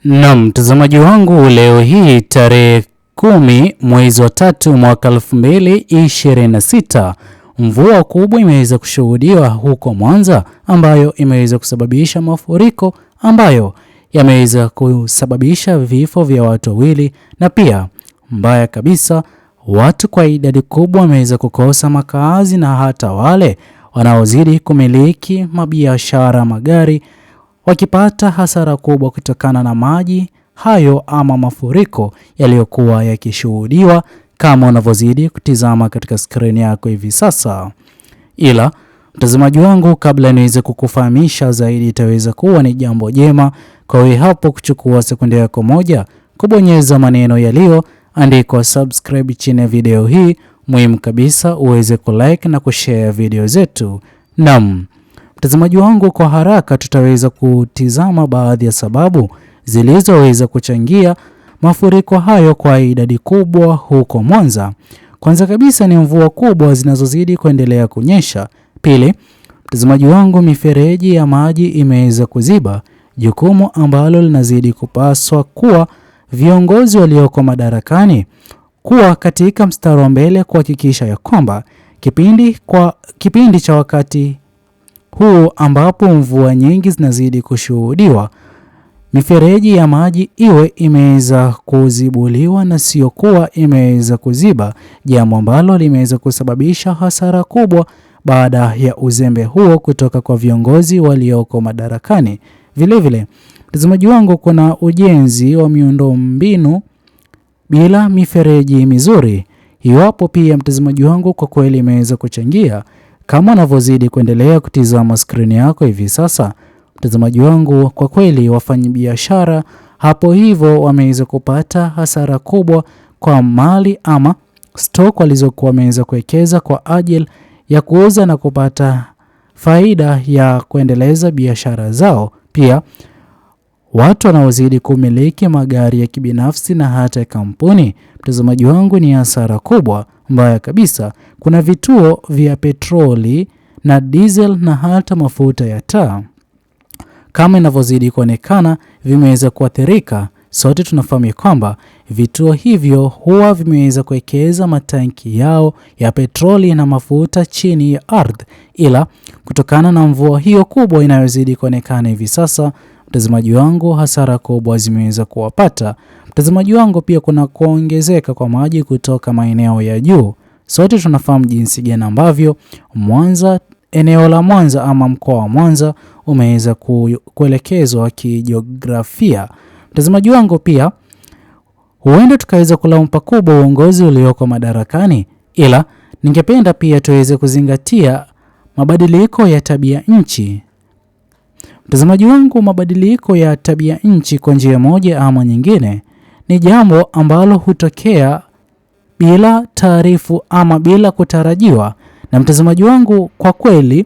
Mtazamaji wangu, leo hii tarehe 10 mwezi wa 3 mwaka 2026, mvua kubwa imeweza kushuhudiwa huko Mwanza ambayo imeweza kusababisha mafuriko ambayo yameweza kusababisha vifo vya watu wawili, na pia mbaya kabisa watu kwa idadi kubwa wameweza kukosa makazi, na hata wale wanaozidi kumiliki mabiashara magari wakipata hasara kubwa kutokana na maji hayo ama mafuriko yaliyokuwa yakishuhudiwa kama unavyozidi kutizama katika skrini yako hivi sasa. Ila mtazamaji wangu, kabla niweze kukufahamisha zaidi, itaweza kuwa ni jambo jema kwa wewe hapo kuchukua sekunde yako moja kubonyeza maneno yaliyo andikwa subscribe chini ya video hii. Muhimu kabisa uweze kulike na kushare video zetu. Mtazamaji wangu, kwa haraka tutaweza kutizama baadhi ya sababu zilizoweza kuchangia mafuriko hayo kwa idadi kubwa huko Mwanza. Kwanza kabisa ni mvua kubwa zinazozidi kuendelea kunyesha. Pili, mtazamaji wangu, mifereji ya maji imeweza kuziba, jukumu ambalo linazidi kupaswa kuwa viongozi walioko madarakani kuwa katika mstari wa mbele kuhakikisha ya kwamba kipindi cha wakati huu ambapo mvua nyingi zinazidi kushuhudiwa, mifereji ya maji iwe imeweza kuzibuliwa na sio kuwa imeweza kuziba, jambo ambalo limeweza kusababisha hasara kubwa baada ya uzembe huo kutoka kwa viongozi walioko madarakani. Vilevile mtazamaji wangu, kuna ujenzi wa miundombinu bila mifereji mizuri. Iwapo pia mtazamaji wangu kwa kweli imeweza kuchangia kama unavyozidi kuendelea kutizama skrini yako hivi sasa. Mtazamaji wangu, kwa kweli wafanyabiashara hapo hivyo wameweza kupata hasara kubwa kwa mali ama stock walizokuwa wameweza kuwekeza kwa ajili ya kuuza na kupata faida ya kuendeleza biashara zao. Pia watu wanaozidi kumiliki magari ya kibinafsi na hata kampuni, mtazamaji wangu, ni hasara kubwa mbaya kabisa. Kuna vituo vya petroli na diesel na hata mafuta ya taa kama inavyozidi kuonekana vimeweza kuathirika. Sote tunafahamu kwamba vituo hivyo huwa vimeweza kuwekeza matanki yao ya petroli na mafuta chini ya ardhi, ila kutokana na mvua hiyo kubwa inayozidi kuonekana hivi sasa, mtazamaji wangu, hasara kubwa zimeweza kuwapata. Mtazamaji wangu, pia kuna kuongezeka kwa maji kutoka maeneo ya juu. Sote tunafahamu jinsi gani ambavyo Mwanza, eneo la Mwanza ama mkoa wa Mwanza umeweza kuelekezwa kijiografia. Mtazamaji wangu, pia huenda tukaweza kulaumu pakubwa uongozi ulioko madarakani, ila ningependa pia tuweze kuzingatia mabadiliko ya tabia nchi. Mtazamaji wangu, mabadiliko ya tabia nchi kwa njia moja ama nyingine ni jambo ambalo hutokea bila taarifu ama bila kutarajiwa. Na mtazamaji wangu, kwa kweli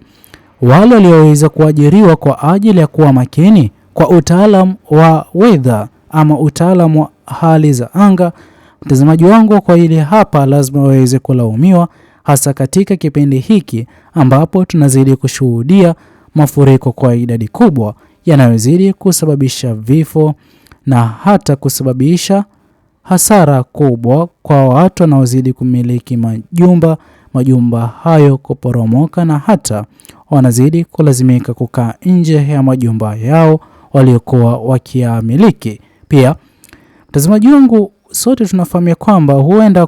wale walioweza kuajiriwa kwa ajili ya kuwa makini kwa utaalamu wa weather ama utaalamu wa hali za anga, mtazamaji wangu, kwa hili hapa lazima waweze kulaumiwa, hasa katika kipindi hiki ambapo tunazidi kushuhudia mafuriko kwa idadi kubwa yanayozidi kusababisha vifo na hata kusababisha hasara kubwa kwa watu wanaozidi kumiliki majumba hayo kuporomoka, na hata wanazidi kulazimika kukaa nje ya majumba yao waliokuwa wakiamiliki. Pia mtazamaji wangu, sote tunafahamu kwamba huenda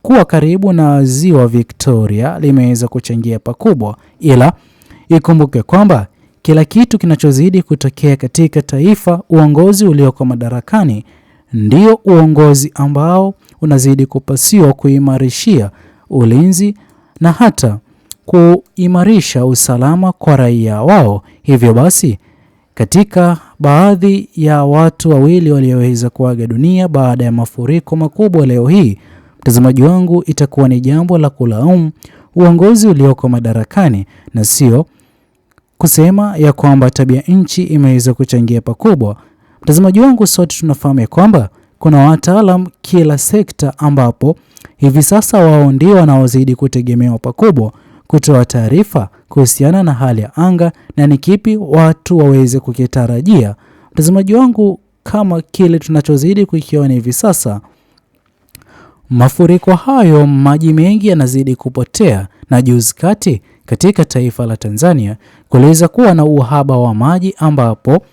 kuwa karibu na ziwa Victoria limeweza kuchangia pakubwa, ila ikumbuke kwamba kila kitu kinachozidi kutokea katika taifa, uongozi ulioko madarakani ndio uongozi ambao unazidi kupasiwa kuimarishia ulinzi na hata kuimarisha usalama kwa raia wao. Hivyo basi, katika baadhi ya watu wawili walioweza kuaga dunia baada ya mafuriko makubwa leo hii, mtazamaji wangu, itakuwa ni jambo la kulaumu uongozi ulioko madarakani na sio kusema ya kwamba tabia nchi imeweza kuchangia pakubwa. Mtazamaji wangu, sote tunafahamu kwamba kuna wataalamu kila sekta ambapo hivi sasa wao ndio wanaozidi kutegemewa pakubwa kutoa taarifa kuhusiana na hali ya anga na ni kipi watu waweze kukitarajia. Mtazamaji wangu, kama kile tunachozidi kukiona hivi sasa. Mafuriko hayo, maji mengi yanazidi kupotea, na juzi kati katika taifa la Tanzania kuliweza kuwa na uhaba wa maji ambapo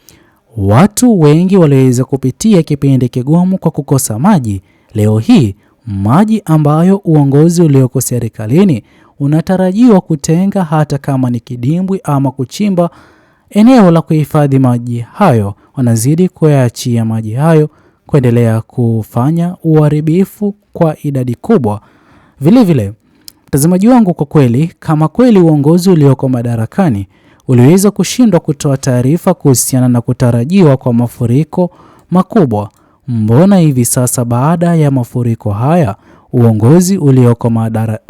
watu wengi waliweza kupitia kipindi kigumu kwa kukosa maji. Leo hii maji ambayo uongozi ulioko serikalini unatarajiwa kutenga hata kama ni kidimbwi ama kuchimba eneo la kuhifadhi maji hayo, wanazidi kuyaachia maji hayo kuendelea kufanya uharibifu kwa idadi kubwa. Vile vile, mtazamaji wangu, kwa kweli kama kweli uongozi ulioko madarakani uliweza kushindwa kutoa taarifa kuhusiana na kutarajiwa kwa mafuriko makubwa, mbona hivi sasa baada ya mafuriko haya uongozi ulioko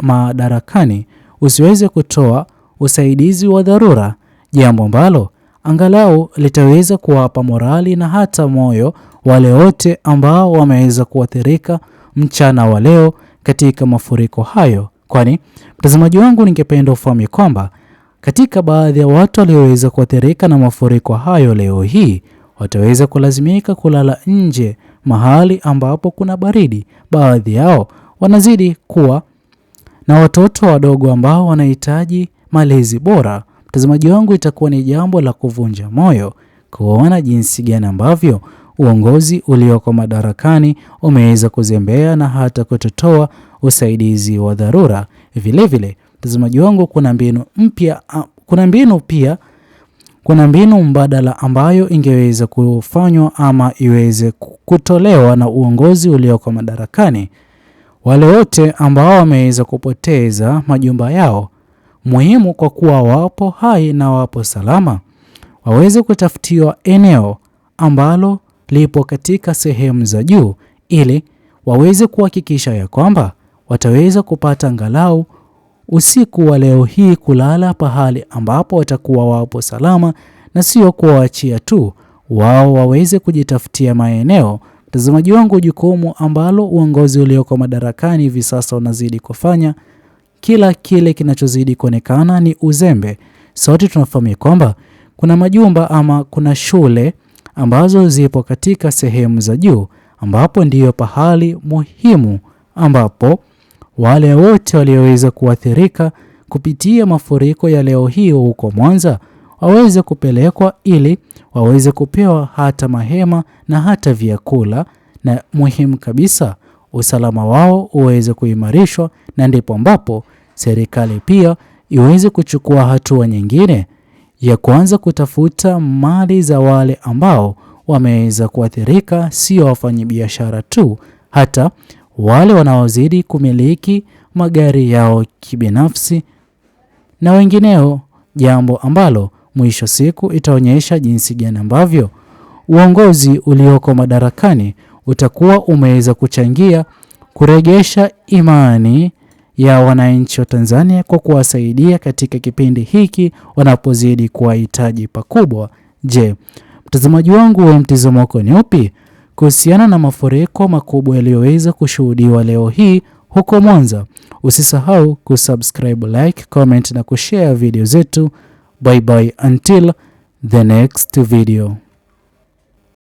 madarakani usiweze kutoa usaidizi wa dharura, jambo ambalo angalau litaweza kuwapa morali na hata moyo wale wote ambao wameweza kuathirika mchana wa leo katika mafuriko hayo. Kwani mtazamaji wangu, ningependa ufahamu kwamba katika baadhi ya watu walioweza kuathirika na mafuriko hayo leo hii wataweza kulazimika kulala nje mahali ambapo kuna baridi. Baadhi yao wanazidi kuwa na watoto wadogo ambao wanahitaji malezi bora. Mtazamaji wangu, itakuwa ni jambo la kuvunja moyo kuona jinsi gani ambavyo uongozi ulioko madarakani umeweza kuzembea na hata kutotoa usaidizi wa dharura. Vile vile, mtazamaji wangu, kuna mbinu mbadala ambayo ingeweza kufanywa ama iweze kutolewa na uongozi ulioko madarakani. Wale wote ambao wameweza kupoteza majumba yao, muhimu kwa kuwa wapo hai na wapo salama, waweze kutafutiwa eneo ambalo lipo katika sehemu za juu, ili waweze kuhakikisha ya kwamba wataweza kupata angalau usiku wa leo hii kulala pahali ambapo watakuwa wapo salama, na sio kuwaachia tu wao waweze kujitafutia maeneo. Mtazamaji wangu, jukumu ambalo uongozi ulioko madarakani hivi sasa unazidi kufanya, kila kile kinachozidi kuonekana ni uzembe. Sote tunafahamu kwamba kuna majumba ama kuna shule ambazo zipo katika sehemu za juu, ambapo ndiyo pahali muhimu ambapo wale wote walioweza kuathirika kupitia mafuriko ya leo hii huko Mwanza waweze kupelekwa ili waweze kupewa hata mahema na hata vyakula, na muhimu kabisa usalama wao uweze kuimarishwa, na ndipo ambapo serikali pia iweze kuchukua hatua nyingine ya kuanza kutafuta mali za wale ambao wameweza kuathirika, sio wafanyabiashara tu, hata wale wanaozidi kumiliki magari yao kibinafsi na wengineo, jambo ambalo mwisho siku itaonyesha jinsi gani ambavyo uongozi ulioko madarakani utakuwa umeweza kuchangia kurejesha imani ya wananchi wa Tanzania kwa kuwasaidia katika kipindi hiki wanapozidi kuwahitaji pakubwa. Je, mtazamaji wangu, wa mtazamo wako ni upi kuhusiana na mafuriko makubwa yaliyoweza kushuhudiwa leo hii huko Mwanza? Usisahau kusubscribe, like, comment na kushare video zetu. Bye bye until the next video.